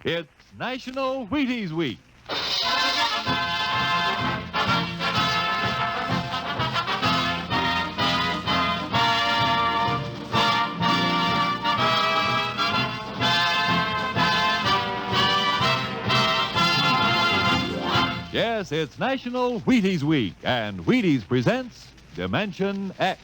It's National Wheaties Week. Yes, it's National Wheaties Week, and Wheaties presents Dimension X.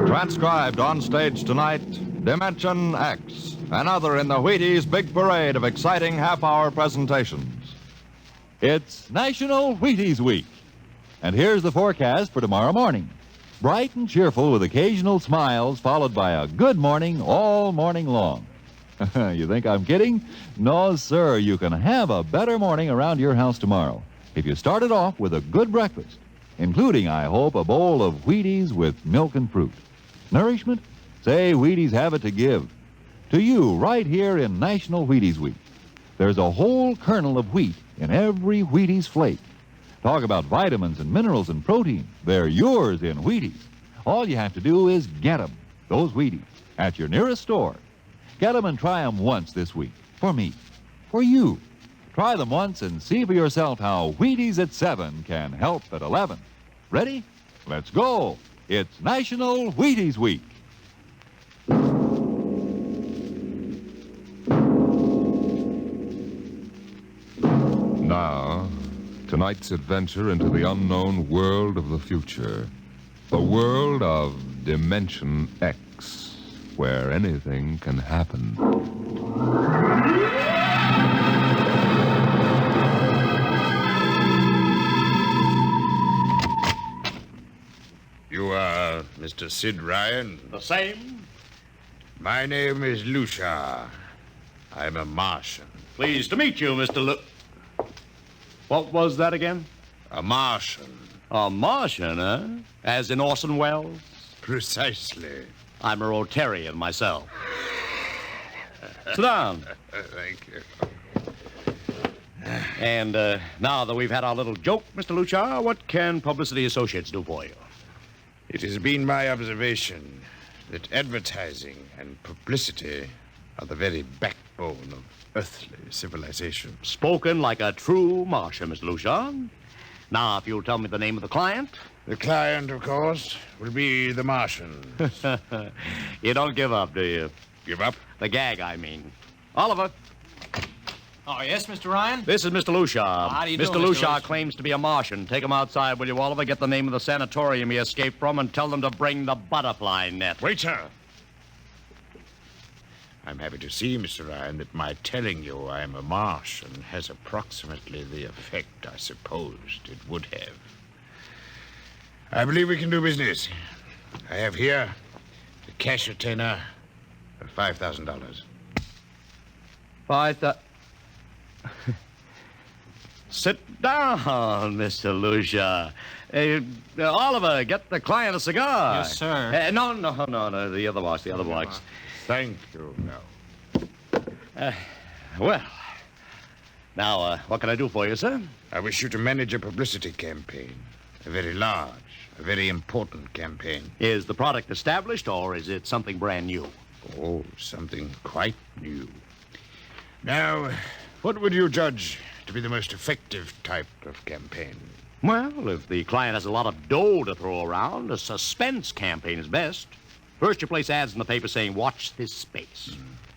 Transcribed on stage tonight, Dimension X, another in the Wheaties big parade of exciting half-hour presentations. It's National Wheaties Week. And here's the forecast for tomorrow morning. Bright and cheerful with occasional smiles, followed by a good morning all morning long. You think I'm kidding? No, sir. You can have a better morning around your house tomorrow if you start it off with a good breakfast, including, I hope, a bowl of Wheaties with milk and fruit. Nourishment? Say, Wheaties have it to give. To you, right here in National Wheaties Week. There's a whole kernel of wheat in every Wheaties flake. Talk about vitamins and minerals and protein. They're yours in Wheaties. All you have to do is get them, those Wheaties, at your nearest store. Get them and try them once this week. For me. For you. Try them once and see for yourself how Wheaties at 7 can help at 11. Ready? Let's go. It's National Wheaties Week. Now, tonight's adventure into the unknown world of the future. A world of Dimension X, where anything can happen. You are Mr. Sid Ryan? The same. My name is Lucia. I'm a Martian. Pleased to meet you, Mr. What was that again? A Martian. A Martian, eh? As in Orson Welles? Precisely. I'm a Rotarian myself. Sit down. Thank you. And now that we've had our little joke, Mr. Lucia, what can Publicity Associates do for you? It has been my observation that advertising and publicity are the very backbone of earthly civilization. Spoken like a true Martian, Mr. Lucia. Now, if you'll tell me the name of the client. The client, of course, will be the Martian. You don't give up, do you? Give up? The gag, I mean. Oliver. Oh, yes, Mr. Ryan? This is Mr. Lucia. How do you do, Mr. Mr. Lucia Lucia? claims to be a Martian. Take him outside, will you, Oliver? Get the name of the sanatorium he escaped from and tell them to bring the butterfly net. Wait, sir. I'm happy to see, Mr. Ryan, that my telling you I'm a Martian has approximately the effect I supposed it would have. I believe we can do business. I have here the cash retainer of $5,000. Sit down, Mr. Lucia. Oliver, get the client a cigar. Yes, sir. No, the other box. Thank you. No. Well, now, what can I do for you, sir? I wish you to manage a publicity campaign. A very large, a very important campaign. Is the product established, or is it something brand new? Oh, something quite new. Now, what would you judge to be the most effective type of campaign? Well, if the client has a lot of dough to throw around, a suspense campaign is best. First, you place ads in the paper saying, watch this space.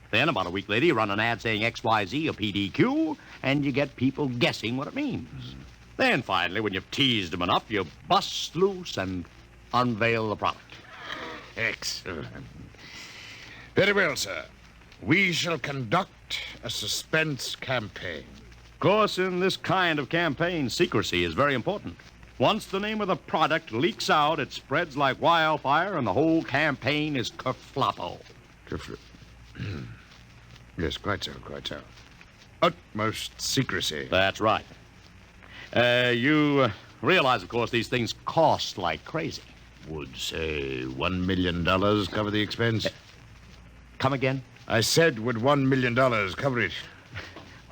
Then, about a week later, you run an ad saying XYZ or PDQ, and you get people guessing what it means. Then, finally, when you've teased them enough, you bust loose and unveil the product. Excellent. Very well, sir. We shall conduct a suspense campaign. Of course, in this kind of campaign, secrecy is very important. Once the name of the product leaks out, it spreads like wildfire, and the whole campaign is kerfloppo. Yes, quite so. Utmost secrecy. That's right. You realize, of course, these things cost like crazy. Would, say, $1 million cover the expense? Come again? I said, would $1 million cover it?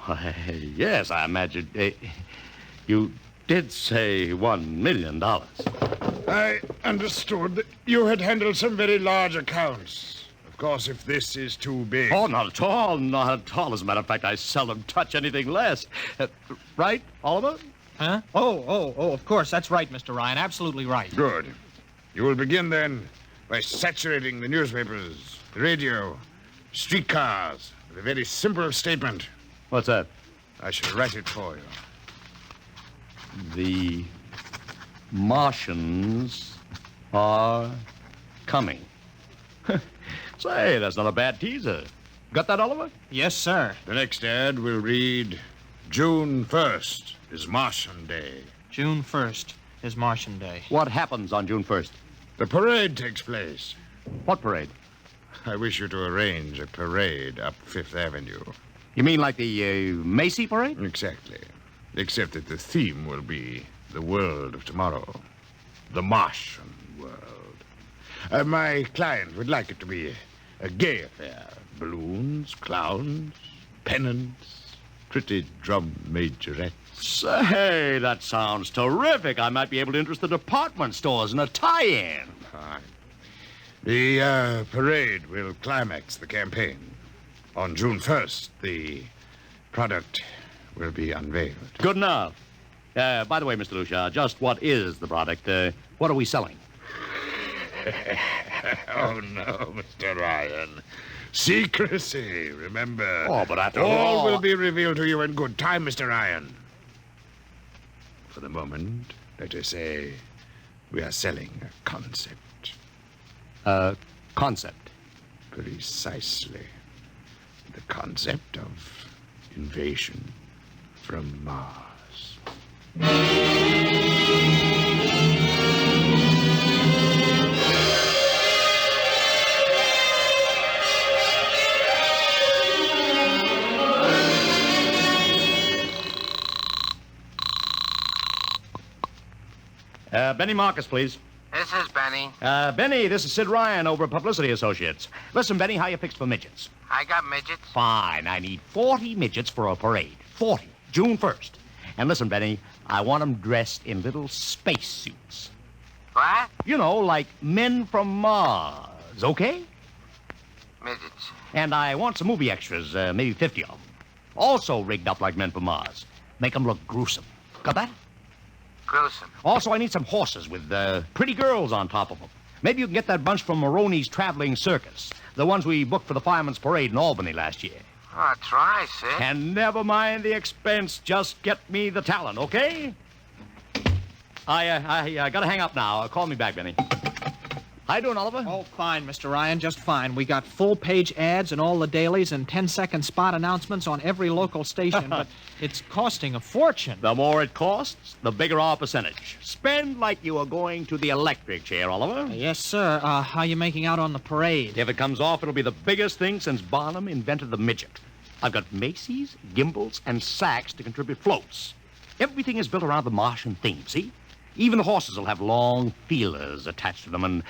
Why, yes, I imagine. You did say $1 million. I understood that you had handled some very large accounts. Of course, if this is too big. Oh, not at all. Not at all. As a matter of fact, I seldom touch anything less. Right, Oliver? Huh? Oh, of course. That's right, Mr. Ryan. Absolutely right. Good. You will begin, then, by saturating the newspapers, the radio, streetcars with a very simple statement. What's that? I shall write it for you. The Martians are coming. Say, that's not a bad teaser. Got that, Oliver? Yes, sir. The next ad will read, June 1st is Martian Day. June 1st is Martian Day. What happens on June 1st? The parade takes place. What parade? I wish you to arrange a parade up Fifth Avenue. You mean like the Macy parade? Exactly. Except that the theme will be the world of tomorrow. The Martian world. My client would like it to be a gay affair. Balloons, clowns, pennants, pretty drum majorettes. Say, that sounds terrific. I might be able to interest the department stores in a tie-in. Fine. The parade will climax the campaign. On June 1st, the product will be unveiled. Good enough. By the way, Mr. Lucia, just what is the product? What are we selling? Oh, no, Mr. Ryan. Secrecy, remember. Oh, but after all will be revealed to you in good time, Mr. Ryan. For the moment, let us say we are selling a concept. Concept. Precisely. The concept of invasion from Mars. Benny Marcus, please. This is Benny. Benny, this is Sid Ryan over at Publicity Associates. Listen, Benny, how you fixed for midgets? I got midgets. Fine. I need 40 midgets for a parade. 40. June 1st. And listen, Benny, I want them dressed in little space suits. What? You know, like men from Mars, okay? Midgets. And I want some movie extras, maybe 50 of them. Also rigged up like men from Mars. Make them look gruesome. Got that? Gruesome. Also, I need some horses with pretty girls on top of them. Maybe you can get that bunch from Maroney's Traveling Circus. The ones we booked for the Fireman's Parade in Albany last year. Oh, try, Sid. And never mind the expense. Just get me the talent, okay? I gotta hang up now. Call me back, Benny. How you doing, Oliver? Oh, fine, Mr. Ryan, just fine. We got full-page ads in all the dailies and 10-second spot announcements on every local station, but it's costing a fortune. The more it costs, the bigger our percentage. Spend like you are going to the electric chair, Oliver. Yes, sir. How you making out on the parade? If it comes off, it'll be the biggest thing since Barnum invented the midget. I've got Macy's, gimbals, and Saks to contribute floats. Everything is built around the Martian theme, see? Even the horses will have long feelers attached to them and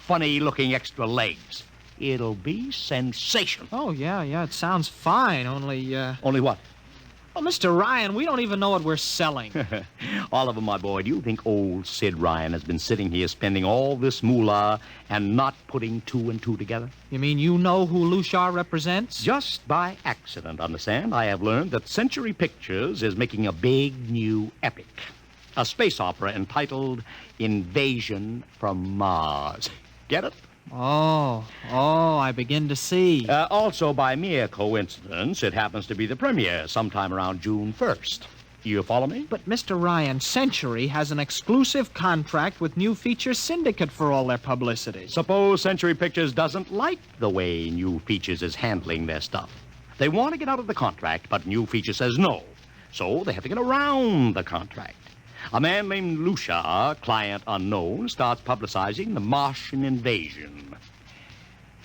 funny-looking extra legs. It'll be sensational. Oh, yeah, it sounds fine, only, Only what? Oh, Mr. Ryan, we don't even know what we're selling. Oliver, my boy, do you think old Sid Ryan has been sitting here spending all this moolah and not putting two and two together? You mean you know who Lucia represents? Just by accident, understand, I have learned that Century Pictures is making a big new epic. A space opera entitled Invasion from Mars. Get it? Oh, I begin to see. Also, by mere coincidence, it happens to be the premiere sometime around June 1st. You follow me? But, Mr. Ryan, Century has an exclusive contract with New Features Syndicate for all their publicity. Suppose Century Pictures doesn't like the way New Features is handling their stuff. They want to get out of the contract, but New Features says no. So they have to get around the contract. A man named Lucia, client unknown, starts publicizing the Martian invasion.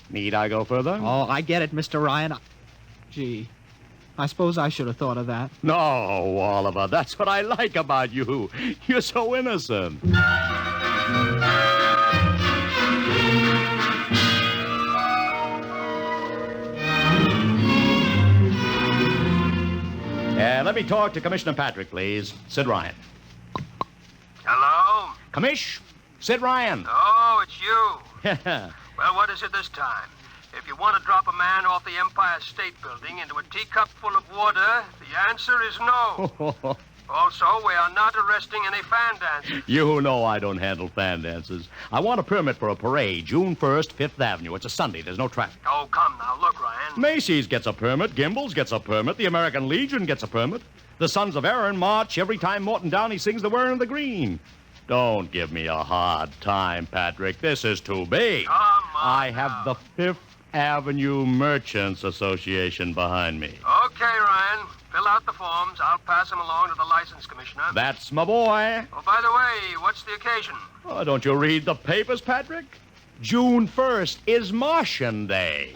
Need I go further? Oh, I get it, Mr. Ryan. Gee, I suppose I should have thought of that. No, Oliver, that's what I like about you. You're so innocent. Let me talk to Commissioner Patrick, please. Sid Ryan. Hello? Commish, Sid Ryan. Oh, it's you. Well, what is it this time? If if you want to drop a man off the Empire State Building into a teacup full of water, the answer is no. Also, we are not arresting any fan dancers. You know I don't handle fan dances. I want a permit for a parade, June 1st, 5th Avenue. It's a Sunday. There's no traffic. Oh, come now. Look, Ryan. Macy's gets a permit. Gimbel's gets a permit. The American Legion gets a permit. The Sons of Erin march every time Morton Downey sings The Wearing of the Green. Don't give me a hard time, Patrick. This is too big. Come on I have now. the Fifth Avenue Merchants Association behind me. Okay, Ryan. Fill out the forms. I'll pass them along to the license commissioner. That's my boy. Oh, by the way, what's the occasion? Oh, don't you read the papers, Patrick? June 1st is Martian Day.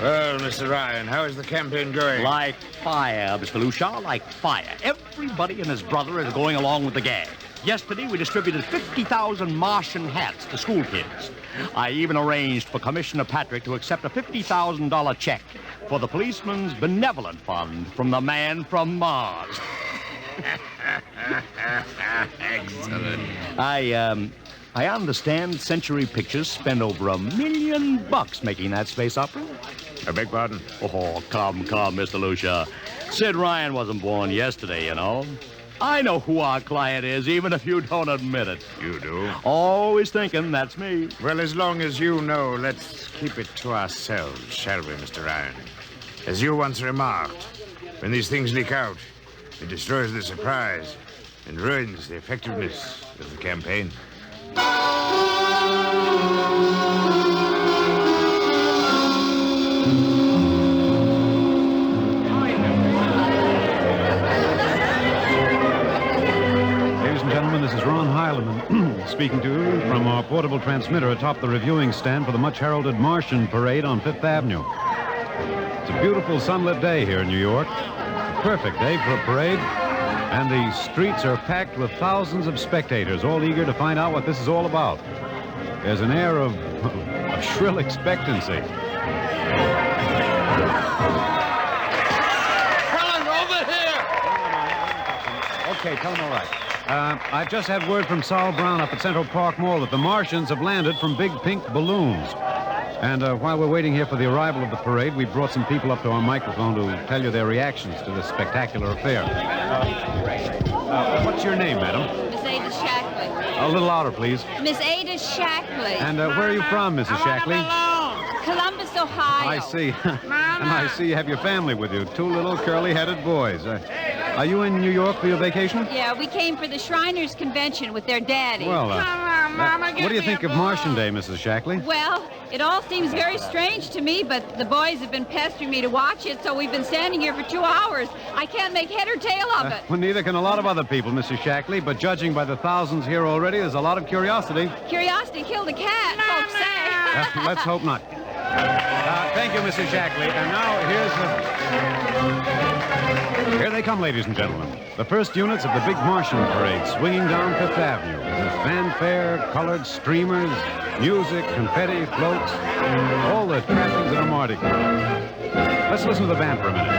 Well, Mr. Ryan, how is the campaign going? Like fire, Mr. Lucia, like fire. Everybody and his brother is going along with the gag. Yesterday, we distributed 50,000 Martian hats to school kids. I even arranged for Commissioner Patrick to accept a $50,000 check for the Policeman's Benevolent Fund from the man from Mars. Excellent. I understand Century Pictures spent over $1 million making that space opera. I beg pardon? Oh, come, Mr. Lucia. Sid Ryan wasn't born yesterday, you know. I know who our client is, even if you don't admit it. You do? Always thinking that's me. Well, as long as you know, let's keep it to ourselves, shall we, Mr. Ryan? As you once remarked, when these things leak out, it destroys the surprise and ruins the effectiveness of the campaign. Ladies and gentlemen, this is Ron Heinlein speaking to you from our portable transmitter atop the reviewing stand for the much-heralded Martian Parade on Fifth Avenue. It's a beautiful sunlit day here in New York. A perfect day for a parade. And the streets are packed with thousands of spectators, all eager to find out what this is all about. There's an air of shrill expectancy. Helen, over here! Okay, tell them all right. I've just had word from Sol Brown up at Central Park Mall that the Martians have landed from big pink balloons. And while we're waiting here for the arrival of the parade, we brought some people up to our microphone to tell you their reactions to this spectacular affair. What's your name, madam? Miss Ada Shackley. A little louder, please. Miss Ada Shackley. And where are you from, Mrs. Shackley? Columbus, Ohio. I see. And I see you have your family with you. Two little curly-headed boys. Are you in New York for your vacation? Yeah, we came for the Shriners Convention with their daddy. Well, what do you think of Martian Day, Mrs. Shackley? Well, it all seems very strange to me, but the boys have been pestering me to watch it, so we've been standing here for 2 hours. I can't make head or tail of it. Well, neither can a lot of other people, Mrs. Shackley, but judging by the thousands here already, there's a lot of curiosity. Curiosity killed a cat, folks say. Let's hope not. Thank you, Mrs. Shackley. And now Here they come, ladies and gentlemen. The first units of the big Martian parade swinging down Fifth Avenue. With fanfare, colored streamers, music, confetti, floats, all the trappings of a Mardi Gras. Let's listen to the band for a minute.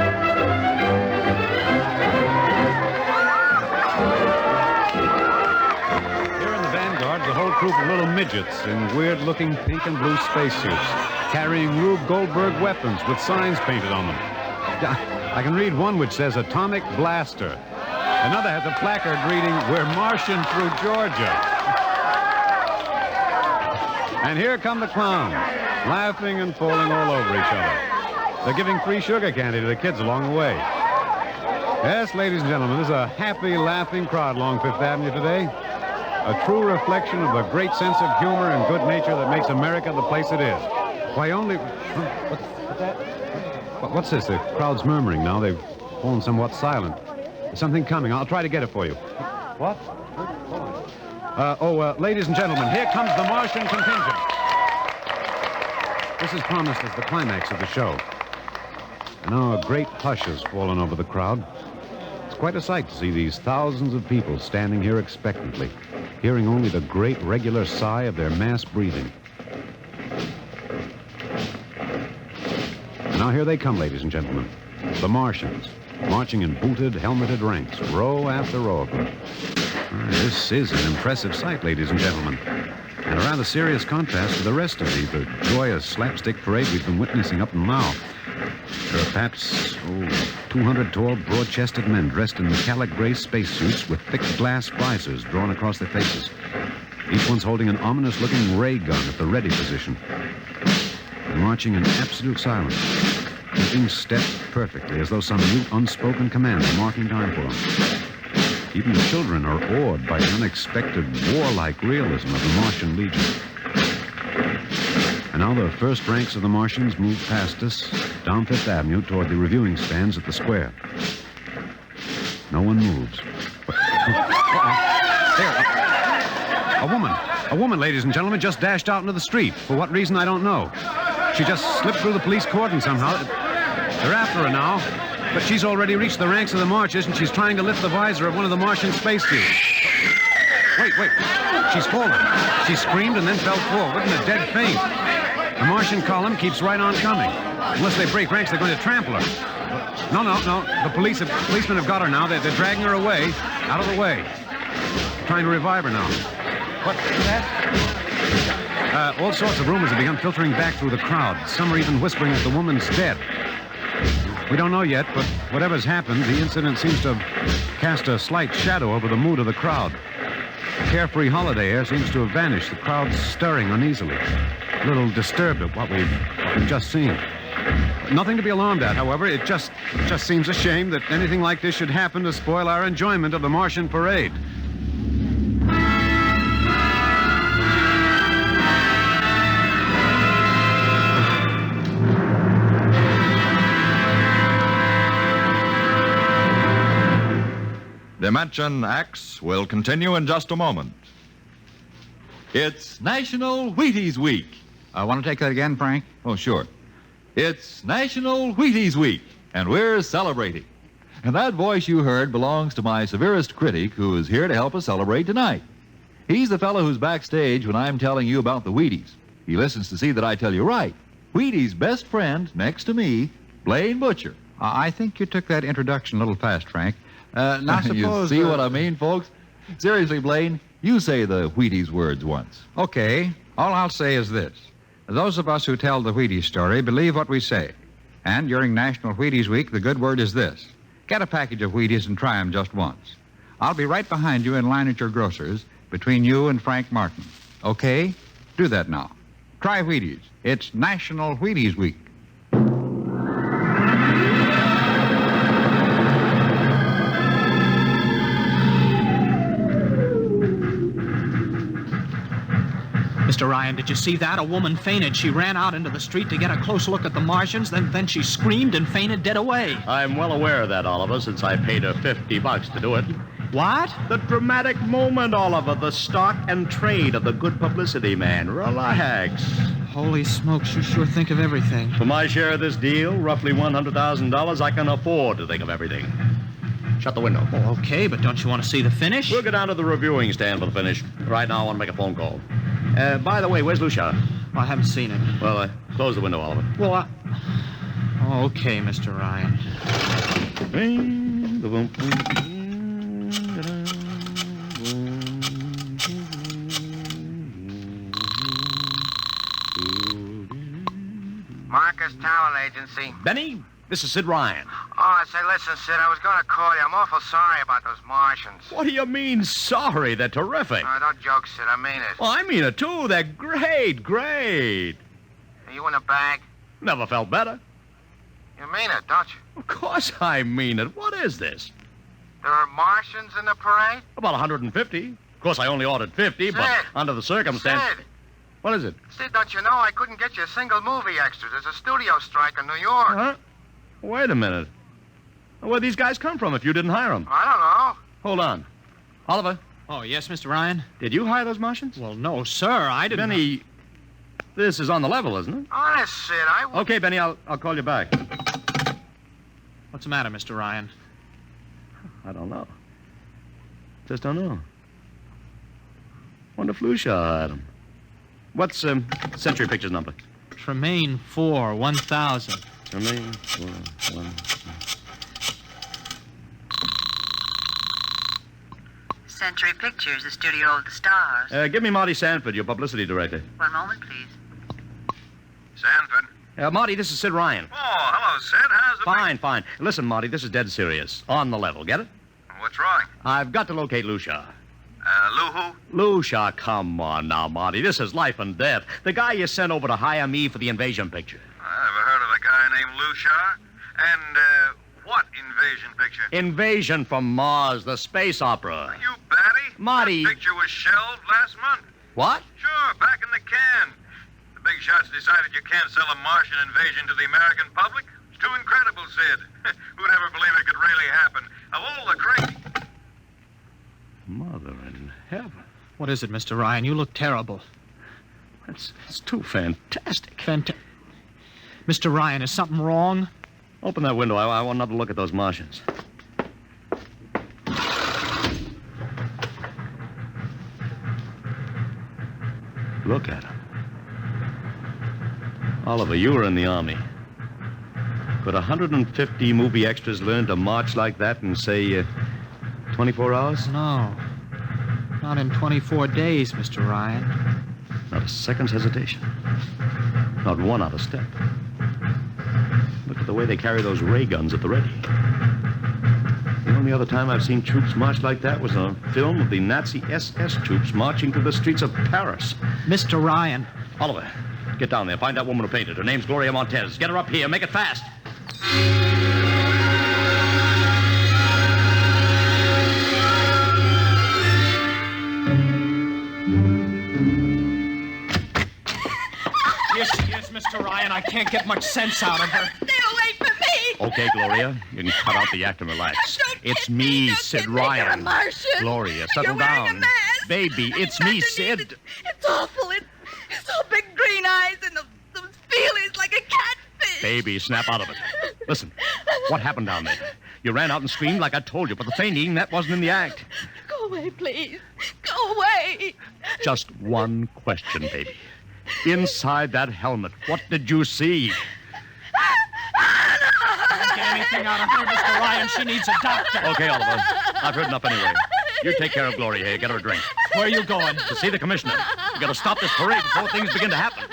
Here in the vanguard's a whole troop of little midgets in weird-looking pink and blue spacesuits, carrying Rube Goldberg weapons with signs painted on them. I can read one which says Atomic Blaster. Another has a placard reading, We're Martian through Georgia. And here come the clowns, laughing and falling all over each other. They're giving free sugar candy to the kids along the way. Yes, ladies and gentlemen, there's a happy, laughing crowd along Fifth Avenue today. A true reflection of the great sense of humor and good nature that makes America the place it is. Why only... What's that? What's this? The crowd's murmuring now. They've fallen somewhat silent. There's something coming. I'll try to get it for you. What? Ladies and gentlemen, here comes the Martian contingent. This is promised as the climax of the show. And now a great hush has fallen over the crowd. It's quite a sight to see these thousands of people standing here expectantly, hearing only the great regular sigh of their mass breathing. Now here they come, ladies and gentlemen. The Martians. marching in booted, helmeted ranks, row after row of them. This is an impressive sight, ladies and gentlemen, and a rather serious contrast to the rest of the joyous slapstick parade we've been witnessing up until now. There are perhaps 200 tall, broad-chested men dressed in metallic gray spacesuits with thick glass visors drawn across their faces. Each one's holding an ominous-looking ray gun at the ready position. They're marching in absolute silence, keeping step perfectly, as though some mute, unspoken command were marking time for them. Even the children are awed by the unexpected, warlike realism of the Martian Legion. And now the first ranks of the Martians move past us down Fifth Avenue toward the reviewing stands at the square. No one moves. There. A woman, ladies and gentlemen, just dashed out into the street. For what reason, I don't know. She just slipped through the police cordon somehow. They're after her now, but she's already reached the ranks of the marchers, and she's trying to lift the visor of one of the Martian spacesuits. Wait. She's fallen. She screamed and then fell forward in a dead faint. The Martian column keeps right on coming. Unless they break ranks, they're going to trample her. No. The policemen have got her now. They're dragging her away, out of the way. Trying to revive her now. What is that? All sorts of rumors have begun filtering back through the crowd. Some are even whispering that the woman's dead. We don't know yet, but whatever's happened, the incident seems to have cast a slight shadow over the mood of the crowd. The carefree holiday air seems to have vanished. The crowd's stirring uneasily, a little disturbed at what we've just seen. Nothing to be alarmed at, however. It just seems a shame that anything like this should happen to spoil our enjoyment of the Martian parade. Dimension X will continue in just a moment. It's National Wheaties Week. I want to take that again, Frank? Oh, sure. It's National Wheaties Week, and we're celebrating. And that voice you heard belongs to my severest critic, who is here to help us celebrate tonight. He's the fellow who's backstage when I'm telling you about the Wheaties. He listens to see that I tell you right. Wheaties' best friend, next to me, Blaine Butcher. I think you took that introduction a little fast, Frank. Now suppose... You see what I mean, folks? Seriously, Blaine, you say the Wheaties words once. Okay. All I'll say is this. Those of us who tell the Wheaties story believe what we say. And during National Wheaties Week, the good word is this. Get a package of Wheaties and try them just once. I'll be right behind you in line at your grocer's, between you and Frank Martin. Okay? Do that now. Try Wheaties. It's National Wheaties Week. Mr. Ryan, did you see that? A woman fainted. She ran out into the street to get a close look at the Martians, then she screamed and fainted dead away. I'm well aware of that, Oliver, since I paid her $50 to do it. What? The dramatic moment, Oliver. The stock and trade of the good publicity man. Relax. Holy smokes, you sure think of everything. For my share of this deal, roughly $100,000, I can afford to think of everything. Shut the window. Oh, okay, but don't you want to see the finish? We'll go down to the reviewing stand for the finish. Right now, I want to make a phone call. By the way, where's Lucia? Well, I haven't seen him. Well, close the window, Oliver. Well, okay, Mr. Ryan. Marcus Talent Agency. Benny, this is Sid Ryan. Oh, say, listen, Sid, I was going to call you. I'm awful sorry about those Martians. What do you mean, sorry? They're terrific. No, don't joke, Sid. I mean it. Well, I mean it, too. They're great. Are you in a bag? Never felt better. You mean it, don't you? Of course I mean it. What is this? There are Martians in the parade? About 150. Of course, I only ordered 50, Sid. but under the circumstance... Sid. What is it? Sid, don't you know I couldn't get you a single movie extra? There's a studio strike in New York. Huh? Wait a minute. Where'd these guys come from if you didn't hire them? I don't know. Hold on. Oliver, Oh, yes, Mr. Ryan? did you hire those Martians? Well, no, sir, I didn't... Benny, this is on the level, isn't it? Honest, Sid, I... Okay, Benny, I'll call you back. What's the matter, Mr. Ryan? I don't know. Just don't know. Wonder if Lucia hired him. What's Century Pictures number? Tremaine 4, 1000. Tremaine 4, 1. Century Pictures, the studio of the stars. Give me Marty Sanford, your publicity director. One moment, please. Sanford. Marty, this is Sid Ryan. Oh, hello, Sid. How's it? Fine. Listen, Marty, this is dead serious. On the level, get it? What's wrong? I've got to locate Lucia. Lou who? Lucia, come on now, Marty. This is life and death. The guy you sent over to hire me for the invasion picture. I never heard of a guy named Lou Shar. And, what invasion picture? Invasion from Mars, the space opera. Are you batty? Marty. That picture was shelved last month. What? Sure, back in the can. The big shots decided you can't sell a Martian invasion to the American public. It's too incredible, Sid. Who'd ever believe it could really happen? Of all the crazy... Mother in heaven. What is it, Mr. Ryan? You look terrible. It's too fantastic. Mr. Ryan, is something wrong? Open that window. I want another look at those Martians. Look at them. Oliver, you were in the Army. Could 150 movie extras learn to march like that in, say, 24 hours? No. Not in 24 days, Mr. Ryan. Not a second's hesitation. Not one out of step. Look at the way they carry those ray guns at the ready. The only other time I've seen troops march like that was on a film of the Nazi SS troops marching through the streets of Paris. Mr. Ryan. Oliver, get down there. Find that woman who painted. Her name's Gloria Montez. Get her up here. Make it fast. Here she is, Mr. Ryan. I can't get much sense out of her. Stay away from me. Okay, Gloria. You can cut out the act and relax. It's me, Sid Ryan. You're a Martian. Gloria, settle You're wearing down. a mask. Baby, it's me, Sid. It's awful. It's all big green eyes and those feelings like a catfish. Baby, snap out of it. Listen, what happened down there? You ran out and screamed like I told you, but the fainting, that wasn't in the act. Go away, please. Go away. Just one question, baby. Inside that helmet, what did you see? Can't get anything out of her, Mr. Ryan. She needs a doctor. Okay, Oliver. I've heard enough anyway. You take care of Gloria here. Get her a drink. Where are you going? To see the commissioner. You gotta stop this parade before things begin to happen.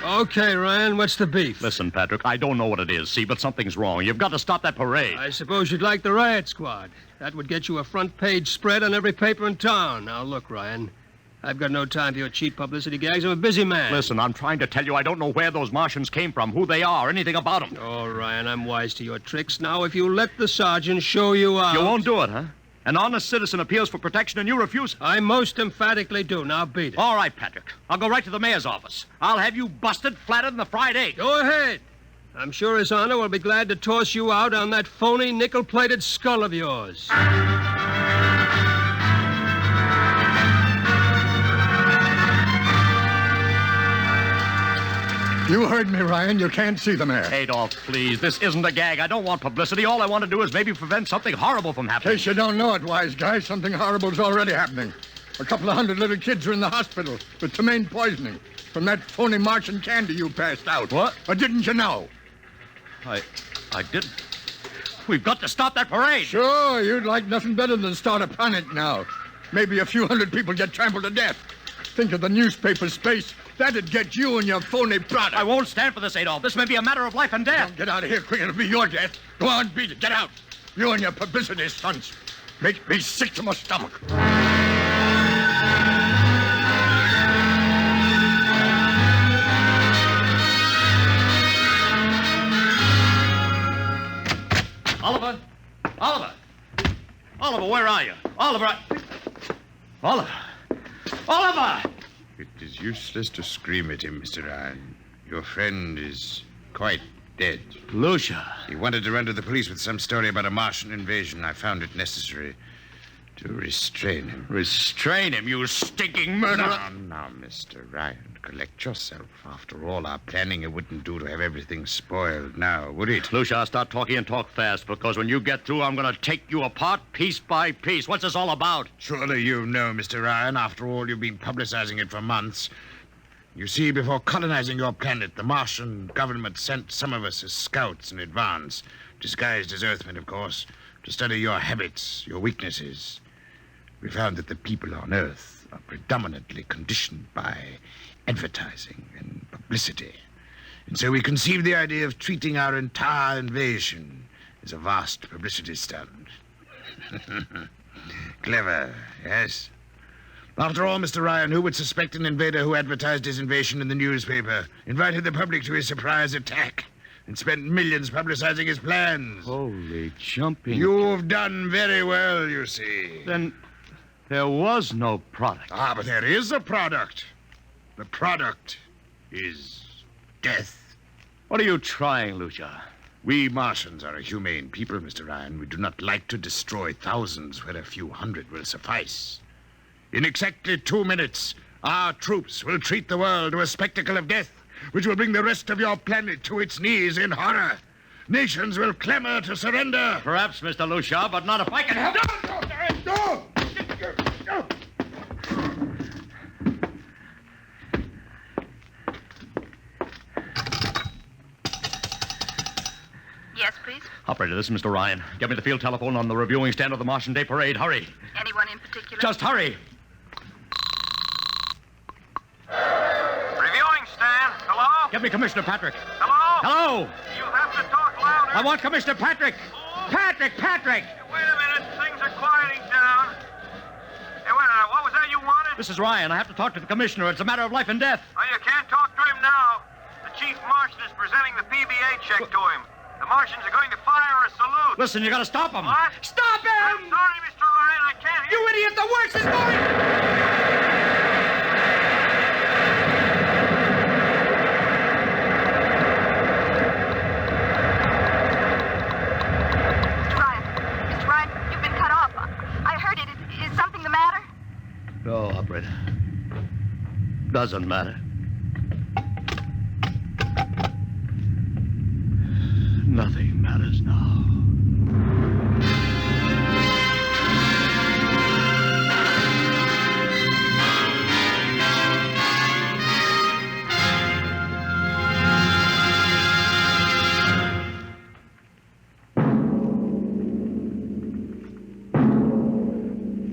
Okay, Ryan, what's the beef? Listen, Patrick, I don't know what it is, see, but something's wrong. You've got to stop that parade. I suppose you'd like the riot squad. That would get you a front-page spread on every paper in town. Now, look, Ryan, I've got no time for your cheap publicity gags. I'm a busy man. Listen, I'm trying to tell you I don't know where those Martians came from, who they are, anything about them. Oh, Ryan, I'm wise to your tricks. Now, if you let the sergeant show you out... You won't do it, huh? An honest citizen appeals for protection and you refuse it. I most emphatically do. Now beat it. All right, Patrick. I'll go right to the mayor's office. I'll have you busted flatter than the fried egg. Go ahead. I'm sure His Honor will be glad to toss you out on that phony nickel-plated skull of yours. You heard me, Ryan. You can't see the mayor. Adolf, please. This isn't a gag. I don't want publicity. All I want to do is maybe prevent something horrible from happening. In case you don't know it, wise guy, something horrible's already happening. A couple of hundred little kids are in the hospital with ptomaine poisoning from that phony Martian candy you passed out. What? Or didn't you know? I didn't. We've got to stop that parade. Sure, you'd like nothing better than start a panic now. Maybe a few hundred people get trampled to death. Think of the newspaper space. That'd get you and your phony product. I won't stand for this, Adolf. This may be a matter of life and death. Don't get out of here quick. It'll be your death. Go on, beat it. Get out. You and your publicity stunts make me sick to my stomach. Oliver! Oliver! Oliver, where are you? Oliver! Oliver! Oliver! It is useless to scream at him, Mr. Ryan. Your friend is quite dead. Lucia. He wanted to run to the police with some story about a Martian invasion. I found it necessary to restrain him. Restrain him, you stinking murderer! Now, Mr. Ryan, collect yourself. After all our planning, it wouldn't do to have everything spoiled now, would it? Lucia, I'll start talking and talk fast, because when you get through, I'm going to take you apart piece by piece. What's this all about? Surely you know, Mr. Ryan. After all, you've been publicizing it for months. You see, before colonizing your planet, the Martian government sent some of us as scouts in advance, disguised as Earthmen, of course, to study your habits, your weaknesses. We found that the people on Earth are predominantly conditioned by advertising and publicity. And so we conceived the idea of treating our entire invasion as a vast publicity stunt. Clever, yes? After all, Mr. Ryan, who would suspect an invader who advertised his invasion in the newspaper, invited the public to his surprise attack, and spent millions publicizing his plans? Holy jumping. You've done very well, you see. Then there was no product. Ah, but there is a product. The product is death. What are you trying, Lucia? We Martians are a humane people, Mr. Ryan. We do not like to destroy thousands where a few hundred will suffice. In exactly 2 minutes, our troops will treat the world to a spectacle of death, which will bring the rest of your planet to its knees in horror. Nations will clamor to surrender. Perhaps, Mr. Lucia, but not if I can help. No! Yes, please? Operator, this is Mr. Ryan. Get me the field telephone on the reviewing stand of the Martian Day Parade. Hurry. Anyone in particular? Just hurry. Reviewing stand. Hello? Get me Commissioner Patrick. Hello? Hello. You have to talk louder. I want Commissioner Patrick. Patrick! Wait a minute. Things are quieting down. Hey, wait a minute. What was that you wanted? This is Ryan. I have to talk to the commissioner. It's a matter of life and death. Oh, you can't talk to him now. The chief Martian is presenting the PBA check to him. The Martians are going to fire a salute. Listen, you gotta stop him. What? Stop him! I'm sorry, Mr. Ryan. I can't hear You idiot! The works is going! Mr. Ryan, you've been cut off. I heard it. Is something the matter? No, operator. Doesn't matter. Nothing matters now.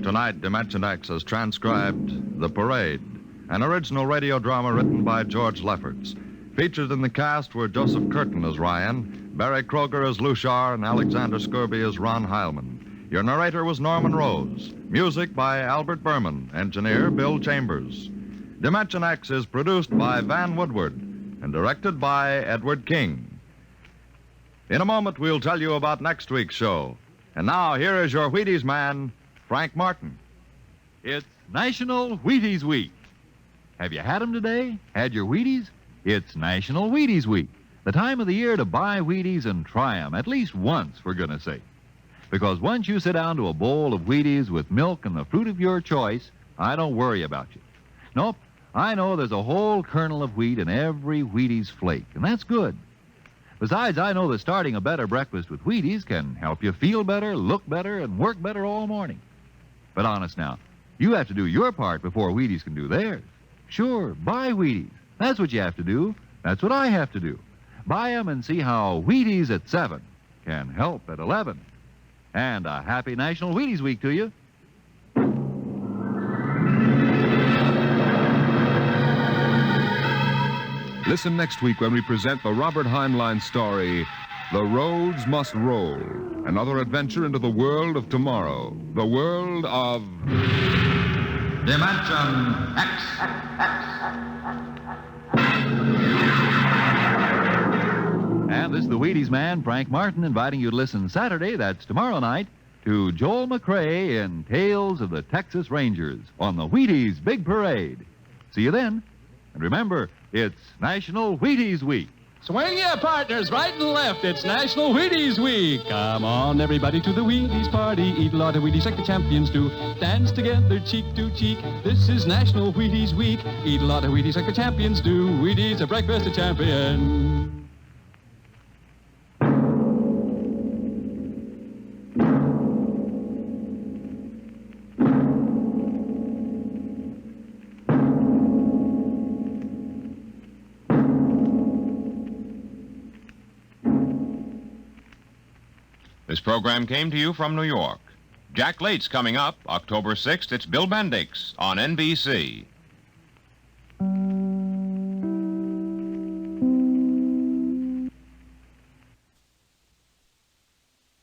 Tonight, Dimension X has transcribed The Parade, an original radio drama written by George Lefferts. Featured in the cast were Joseph Curtin as Ryan, Barry Kroger as Luchar, and Alexander Scurby as Ron Heilman. Your narrator was Norman Rose. Music by Albert Berman. Engineer Bill Chambers. Dimension X is produced by Van Woodward and directed by Edward King. In a moment, we'll tell you about next week's show. And now, here is your Wheaties man, Frank Martin. It's National Wheaties Week. Have you had 'em today? Had your Wheaties? It's National Wheaties Week, the time of the year to buy Wheaties and try 'em at least once, for goodness sake. Because once you sit down to a bowl of Wheaties with milk and the fruit of your choice, I don't worry about you. Nope, I know there's a whole kernel of wheat in every Wheaties flake, and that's good. Besides, I know that starting a better breakfast with Wheaties can help you feel better, look better, and work better all morning. But honest now, you have to do your part before Wheaties can do theirs. Sure, buy Wheaties. That's what you have to do. That's what I have to do. Buy 'em and see how Wheaties at 7 can help at 11. And a happy National Wheaties Week to you. Listen next week when we present the Robert Heinlein story, The Roads Must Roll. Another adventure into the world of tomorrow. The world of Dimension X. And this is the Wheaties man, Frank Martin, inviting you to listen Saturday, that's tomorrow night, to Joel McRae in Tales of the Texas Rangers on the Wheaties Big Parade. See you then. And remember, it's National Wheaties Week. Swing your partners right and left. It's National Wheaties Week. Come on, everybody, to the Wheaties party. Eat a lot of Wheaties like the champions do. Dance together, cheek to cheek. This is National Wheaties Week. Eat a lot of Wheaties like the champions do. Wheaties, a breakfast of champions. This program came to you from New York. Jack Late's coming up October 6th. It's Bill Bendix on NBC.